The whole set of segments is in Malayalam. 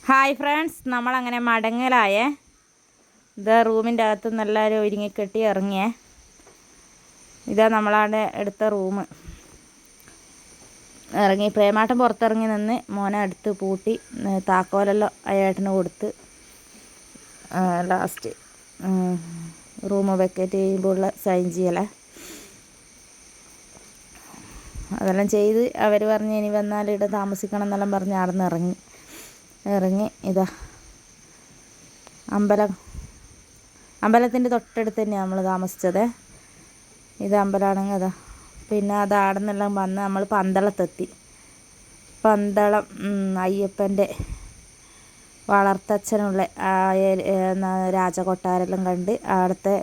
ഹായ് ഫ്രണ്ട്സ്, നമ്മളങ്ങനെ മടങ്ങലായേ. ഇതാ റൂമിൻ്റെ അകത്ത് നല്ലൊരു ഒരുങ്ങിക്കെട്ടി ഇറങ്ങിയേ. ഇതാ നമ്മളവിടെ എടുത്ത റൂം. ഇറങ്ങി പ്രേമാട്ടം പുറത്തിറങ്ങി നിന്ന് മോനെ അടുത്ത് പൂട്ടി താക്കോലെല്ലാം അയേട്ടന് കൊടുത്ത് ലാസ്റ്റ് റൂം വെക്കേറ്റ് ചെയ്യുമ്പോൾ സൈൻ ചെയ്യലേ. അതെല്ലാം ചെയ്ത് അവർ പറഞ്ഞ് ഇനി വന്നാൽ ഇവിടെ താമസിക്കണം എന്നെല്ലാം പറഞ്ഞ് അവിടെ നിന്ന് ഇറങ്ങി ഇതാ അമ്പലത്തിൻ്റെ തൊട്ടടുത്ത് തന്നെയാണ് നമ്മൾ താമസിച്ചത്. ഇത് അമ്പലമാണെങ്കിൽ അതാ. പിന്നെ അത് അവിടെ നിന്നെല്ലാം വന്ന് നമ്മൾ പന്തളത്തെത്തി. പന്തളം അയ്യപ്പൻ്റെ വളർത്തച്ഛനുള്ള രാജകൊട്ടാരെല്ലാം കണ്ട് അവിടുത്തെ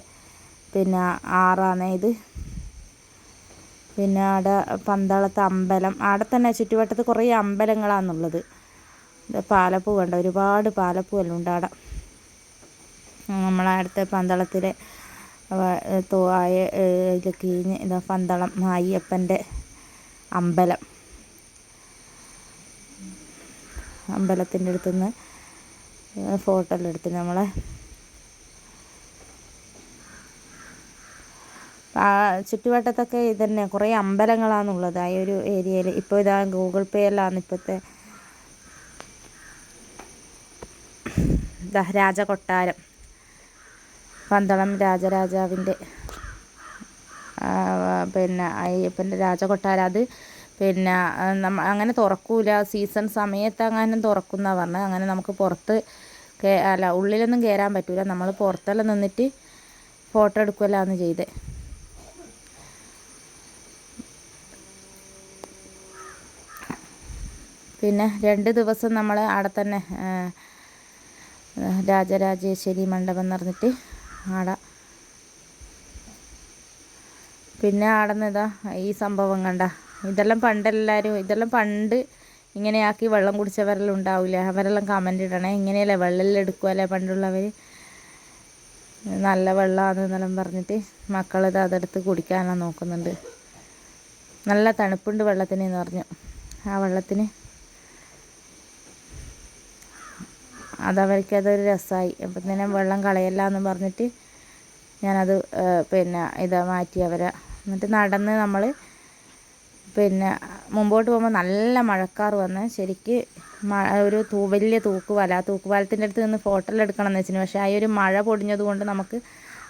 പിന്നെ ആറാണ് ഇത്. പിന്നെ അവിടെ പന്തളത്തെ അമ്പലം, അവിടെ തന്നെ ചുറ്റുവട്ടത്ത് കുറേ അമ്പലങ്ങളാണെന്നുള്ളത്. പാലപ്പൂ കണ്ട, ഒരുപാട് പാലപ്പൂവെല്ലാം ഉണ്ട് അവിടെ. നമ്മളടുത്ത പന്തളത്തിലെ ഇത് കഴിഞ്ഞ് ഇതാ പന്തളം അയ്യപ്പൻ്റെ അമ്പലം. അമ്പലത്തിൻ്റെ അടുത്തുനിന്ന് ഫോട്ടോ എല്ലാം എടുത്ത് നമ്മളെ ചുറ്റുവട്ടത്തൊക്കെ ഇതന്നെ കുറേ അമ്പലങ്ങളാണെന്നുള്ളത് ആ ഒരു ഏരിയയിൽ. ഇപ്പോൾ ഇതാ ഗൂഗിൾ പേ എല്ലാമാണ് ഇപ്പോഴത്തെ. രാജകൊട്ടാരം, പന്തളം രാജരാജാവിൻ്റെ പിന്നെ അയ്യപ്പൻ്റെ രാജകൊട്ടാരം. അത് പിന്നെ അങ്ങനെ തുറക്കൂല, സീസൺ സമയത്ത് അങ്ങനെ തുറക്കുന്ന പറഞ്ഞത്. അങ്ങനെ നമുക്ക് പുറത്ത് ഉള്ളിലൊന്നും കയറാൻ പറ്റില്ല. നമ്മൾ പുറത്തെല്ലാം നിന്നിട്ട് ഫോട്ടോ എടുക്കുകയല്ലാന്ന് ചെയ്തേ. പിന്നെ 2 ദിവസം നമ്മൾ അവിടെ തന്നെ രാജരാജേശ്വരി മണ്ഡപം എന്ന് പറഞ്ഞിട്ട് ആടെ. പിന്നെ അവിടെ നിന്ന് ഇതാ ഈ സംഭവം കണ്ട. ഇതെല്ലാം പണ്ട് ഇങ്ങനെയാക്കി വെള്ളം കുടിച്ചവരെല്ലാം ഉണ്ടാവില്ല, അവരെല്ലാം കമൻ്റ് ഇടണേ. ഇങ്ങനെയല്ലേ വെള്ളമെല്ലാം എടുക്കുമല്ലേ പണ്ടുള്ളവർ. നല്ല വെള്ളമാണെന്നെല്ലാം പറഞ്ഞിട്ട് മക്കളിത് അതെടുത്ത് കുടിക്കാനാണ് നോക്കുന്നുണ്ട്. നല്ല തണുപ്പുണ്ട് വെള്ളത്തിന് എന്ന് പറഞ്ഞു. ആ വെള്ളത്തിന് അതവർക്കതൊരു രസമായി. അപ്പം തന്നെ വെള്ളം കളയല്ല എന്ന് പറഞ്ഞിട്ട് ഞാനത് പിന്നെ മാറ്റി അവരെ. എന്നിട്ട് നടന്ന് നമ്മൾ പിന്നെ മുമ്പോട്ട് പോകുമ്പോൾ നല്ല മഴക്കാറ് വന്ന് ശരിക്ക് ഒരു വലിയ തൂക്കുപാലത്തിൻ്റെ അടുത്ത് നിന്ന് ഫോട്ടോയിൽ എടുക്കണം എന്ന് വെച്ചിരുന്നു. പക്ഷേ ആ ഒരു മഴ പൊടിഞ്ഞത് കൊണ്ട് നമുക്ക്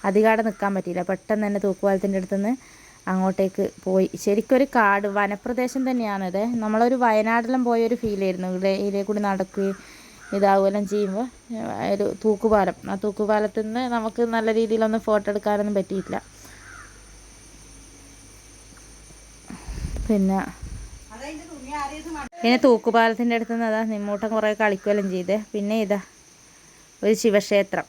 അധികാടെ നിൽക്കാൻ പറ്റിയില്ല. പെട്ടെന്ന് തന്നെ തൂക്കുപാലത്തിൻ്റെ അടുത്ത് നിന്ന് അങ്ങോട്ടേക്ക് പോയി. ശരിക്കൊരു കാട് വനപ്രദേശം തന്നെയാണിത്. നമ്മളൊരു വയനാട്ടിലും പോയൊരു ഫീലായിരുന്നു. ഇതിലേ കൂടി നടക്കുകയും ഇതാവുമെല്ലാം ചെയ്യുമ്പോൾ ഒരു തൂക്കുപാലം. ആ തൂക്കുപാലത്തിൽ നിന്ന് നമുക്ക് നല്ല രീതിയിലൊന്നും ഫോട്ടോ എടുക്കാനൊന്നും പറ്റിയിട്ടില്ല. പിന്നെ തൂക്കുപാലത്തിൻ്റെ അടുത്ത് നിന്ന് അതാ നിമ്മൂട്ടം കുറേ കളിക്കുകയെല്ലാം ചെയ്തേ. പിന്നെ ഇതാ ഒരു ശിവക്ഷേത്രം,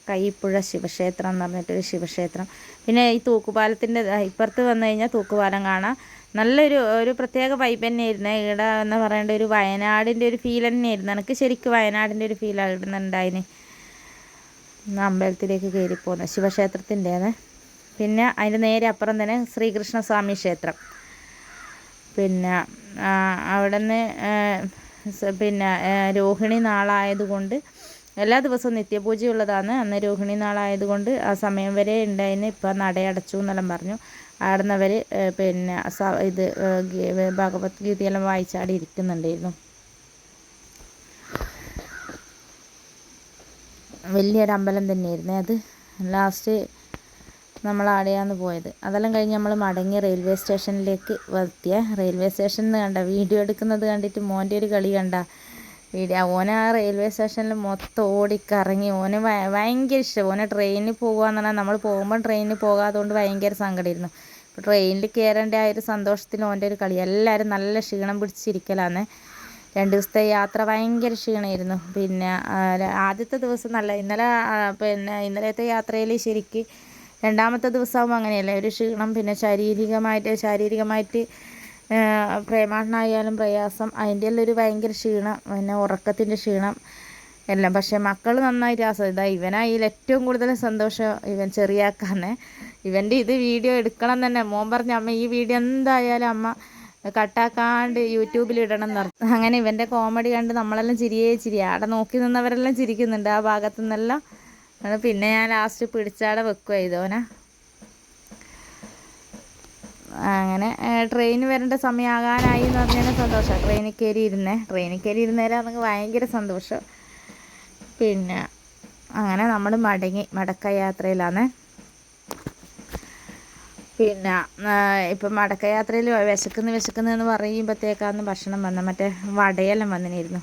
കൈപ്പുഴ ശിവക്ഷേത്രം എന്ന് പറഞ്ഞിട്ടൊരു ശിവക്ഷേത്രം. പിന്നെ ഈ തൂക്കുപാലത്തിൻ്റെ ഇപ്പുറത്ത് വന്നു കഴിഞ്ഞാൽ തൂക്കുപാലം കാണാം. നല്ലൊരു പ്രത്യേക വൈബ് തന്നെയായിരുന്നു. ഇവിടെ എന്ന് പറയേണ്ട ഒരു വയനാടിൻ്റെ ഒരു ഫീൽ തന്നെയായിരുന്നു. എനിക്ക് ശരിക്കും വയനാടിൻ്റെ ഒരു ഫീലാണ് ഇടുന്നുണ്ടായിന്. അമ്പലത്തിലേക്ക് കയറിപ്പോകുന്നത് ശിവക്ഷേത്രത്തിൻ്റെയാണ്. പിന്നെ അതിൻ്റെ നേരെ അപ്പുറം തന്നെ ശ്രീകൃഷ്ണസ്വാമി ക്ഷേത്രം. പിന്നെ അവിടെ നിന്ന് പിന്നെ രോഹിണി നാളായതുകൊണ്ട് എല്ലാ ദിവസവും നിത്യപൂജയുള്ളതാണ്. അന്ന് രോഹിണി നാളായതുകൊണ്ട് ആ സമയം വരെ ഉണ്ടായിന്. ഇപ്പം നടയടച്ചു എന്നെല്ലാം പറഞ്ഞു. ആടുന്നവർ പിന്നെ ഇത് ഭഗവത്ഗീതയെല്ലാം വായിച്ചാടി ഇരിക്കുന്നുണ്ടായിരുന്നു. വലിയൊരു അമ്പലം തന്നെയായിരുന്നു അത്. ലാസ്റ്റ് നമ്മൾ ആടെയാണ് പോയത്. അതെല്ലാം കഴിഞ്ഞ് നമ്മൾ മടങ്ങി റെയിൽവേ സ്റ്റേഷനിലേക്ക് എത്തിയ. റെയിൽവേ സ്റ്റേഷനിൽ നിന്ന് കണ്ട വീഡിയോ എടുക്കുന്നത് കണ്ടിട്ട് മോൻ്റെ ഒരു കളി കണ്ട ഓന് ആ റെയിൽവേ സ്റ്റേഷനിൽ മൊത്തം ഓടിക്കറങ്ങി. ഓന് ഭയങ്കര ഇഷ്ടം. ഓന് ട്രെയിനിൽ പോകുകയെന്ന് പറഞ്ഞാൽ നമ്മൾ പോകുമ്പം ട്രെയിനിൽ പോകാത്തതുകൊണ്ട് ഭയങ്കര സങ്കടമായിരുന്നു. ഇപ്പോൾ ട്രെയിനിൽ കയറേണ്ട ആ ഒരു സന്തോഷത്തിൽ ഓൻ്റെ ഒരു കളി. എല്ലാവരും നല്ല ക്ഷീണം പിടിച്ചിരിക്കലാണ്. 2 ദിവസത്തെ യാത്ര ഭയങ്കര ക്ഷീണമായിരുന്നു. പിന്നെ ആദ്യത്തെ ദിവസം ഇന്നലത്തെ യാത്രയിൽ ശരിക്ക് രണ്ടാമത്തെ ദിവസമാകുമ്പോൾ അങ്ങനെയല്ലേ ഒരു ക്ഷീണം. പിന്നെ ശാരീരികമായിട്ട് പ്രേമാട്ടനായാലും പ്രയാസം, അതിൻ്റെ എല്ലാം ഒരു ഭയങ്കര ക്ഷീണം, പിന്നെ ഉറക്കത്തിൻ്റെ ക്ഷീണം എല്ലാം. പക്ഷേ മക്കൾ നന്നായിട്ട് ആസ്വദിച്ചു. ഇവനായിൽ ഏറ്റവും കൂടുതൽ സന്തോഷം ഇവൻ ചെറിയാക്കാന്നെ. ഇവൻ്റെ ഇത് വീഡിയോ എടുക്കണം തന്നെ. മോൻ പറഞ്ഞ അമ്മ ഈ വീഡിയോ എന്തായാലും അമ്മ കട്ടാക്കാണ്ട് യൂട്യൂബിൽ ഇടണം എന്ന് പറഞ്ഞു. അങ്ങനെ ഇവൻ്റെ കോമഡി കണ്ട് നമ്മളെല്ലാം ചിരിയാ. അവിടെ നോക്കി നിന്നവരെല്ലാം ചിരിക്കുന്നുണ്ട് ആ ഭാഗത്തു നിന്നെല്ലാം. പിന്നെ ഞാൻ ലാസ്റ്റ് പിടിച്ചാടെ വെക്കുക ചെയ്തോനെ. അങ്ങനെ ട്രെയിൻ വരേണ്ട സമയമാകാനായി എന്ന് പറഞ്ഞാൽ സന്തോഷം. ട്രെയിനിൽ കയറി ഇരുന്നേരാണെങ്കിൽ ഭയങ്കര സന്തോഷം. പിന്നെ അങ്ങനെ നമ്മൾ മടക്ക യാത്രയിലാണ്. പിന്നെ ഇപ്പം മടക്കയാത്രയിൽ വിശക്കുന്നു പറയുമ്പോഴത്തേക്കാന്ന് ഭക്ഷണം വന്നത്. മറ്റേ വടയെല്ലാം വന്നിരുന്നു.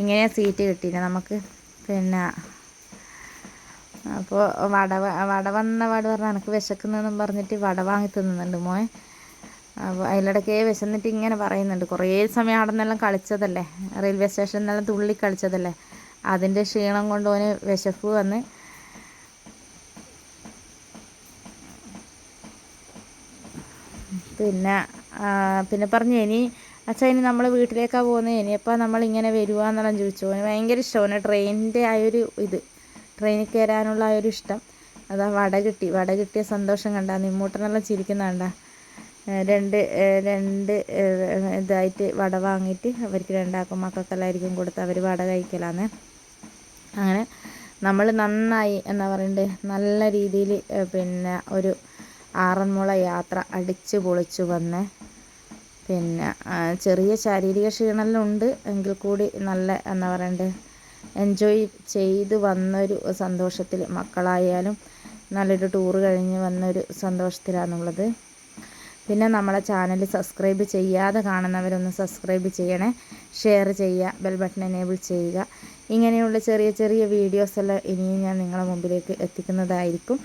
ഇങ്ങനെ സീറ്റ് കിട്ടിയില്ല നമുക്ക്. പിന്നെ അപ്പോൾ വട വന്ന പാട് പറഞ്ഞാൽ എനിക്ക് വിശക്കുന്നതെന്നും പറഞ്ഞിട്ട് വട വാങ്ങി തിന്നുന്നുണ്ട് മോൻ. അപ്പോൾ അതിലിടയ്ക്ക് വിശന്നിട്ട് ഇങ്ങനെ പറയുന്നുണ്ട്. കുറേ സമയം അവിടെ നിന്നെല്ലാം കളിച്ചതല്ലേ, റെയിൽവേ സ്റ്റേഷനിൽ നിന്നെല്ലാം തുള്ളി കളിച്ചതല്ലേ, അതിൻ്റെ ക്ഷീണം കൊണ്ട് ഓന് വിശപ്പ് വന്ന് പിന്നെ പറഞ്ഞു ഇനി അച്ഛാ ഇനി നമ്മൾ വീട്ടിലേക്കാണ് പോകുന്നത്, ഇനിയപ്പോൾ നമ്മളിങ്ങനെ വരുവാന്നെല്ലാം ചോദിച്ചു. അവന് ഭയങ്കര ഇഷ്ടമാണ് ട്രെയിനിൻ്റെ ട്രെയിനിൽ കയറാനുള്ള ആ ഒരു ഇഷ്ടം. അതാ വട കിട്ടിയ സന്തോഷം കണ്ട നിമ്മൂട്ടനെല്ലാം ചിരിക്കുന്ന കണ്ട. രണ്ട് ഇതായിട്ട് വട വാങ്ങിയിട്ട് അവർക്ക് രണ്ടാക്കും മക്കൾക്കെല്ലാവർക്കും കൊടുത്ത് അവർ വട കഴിക്കലാന്ന്. അങ്ങനെ നമ്മൾ നന്നായി എന്താ പറയണ്ടേ, നല്ല രീതിയിൽ പിന്നെ ഒരു ആറന്മുള യാത്ര അടിച്ച് പൊളിച്ചു വന്നേ. പിന്നെ ചെറിയ ശാരീരിക ക്ഷീണമെല്ലാം ഉണ്ട് എങ്കിൽ കൂടി നല്ല എന്താ പറയണ്ടേ എൻജോയ് ചെയ്ത് വന്നൊരു സന്തോഷത്തിൽ, മക്കളായാലും നല്ലൊരു ടൂറ് കഴിഞ്ഞ് വന്നൊരു സന്തോഷത്തിലാണുള്ളത്. പിന്നെ നമ്മളെ ചാനൽ സബ്സ്ക്രൈബ് ചെയ്യാതെ കാണുന്നവരൊന്ന് സബ്സ്ക്രൈബ് ചെയ്യണേ, ഷെയർ ചെയ്യുക, ബെൽ ബട്ടൺ എനേബിൾ ചെയ്യുക. ഇങ്ങനെയുള്ള ചെറിയ ചെറിയ വീഡിയോസെല്ലാം ഇനിയും ഞാൻ നിങ്ങളുടെ മുമ്പിലേക്ക് എത്തിക്കുന്നതായിരിക്കും.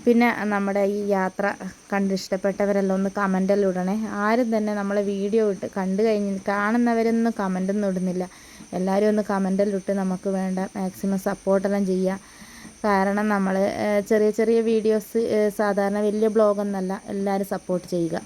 പിന്നെ നമ്മുടെ ഈ യാത്ര കണ്ടിഷ്ടപ്പെട്ടവരെല്ലാം ഒന്ന് കമൻറ്റെല്ലാം ഇടണേ. ആരും തന്നെ നമ്മളെ വീഡിയോ കാണുന്നവരൊന്നും കമൻറ്റൊന്നും ഇടുന്നില്ല. എല്ലാവരും ഒന്ന് കമൻറ്റെല്ലാം ഇട്ട് നമുക്ക് വേണ്ട മാക്സിമം സപ്പോർട്ടെല്ലാം ചെയ്യുക. കാരണം നമ്മൾ ചെറിയ ചെറിയ വീഡിയോസ്, സാധാരണ വലിയ ബ്ലോഗൊന്നല്ല, എല്ലാവരും സപ്പോർട്ട് ചെയ്യുക.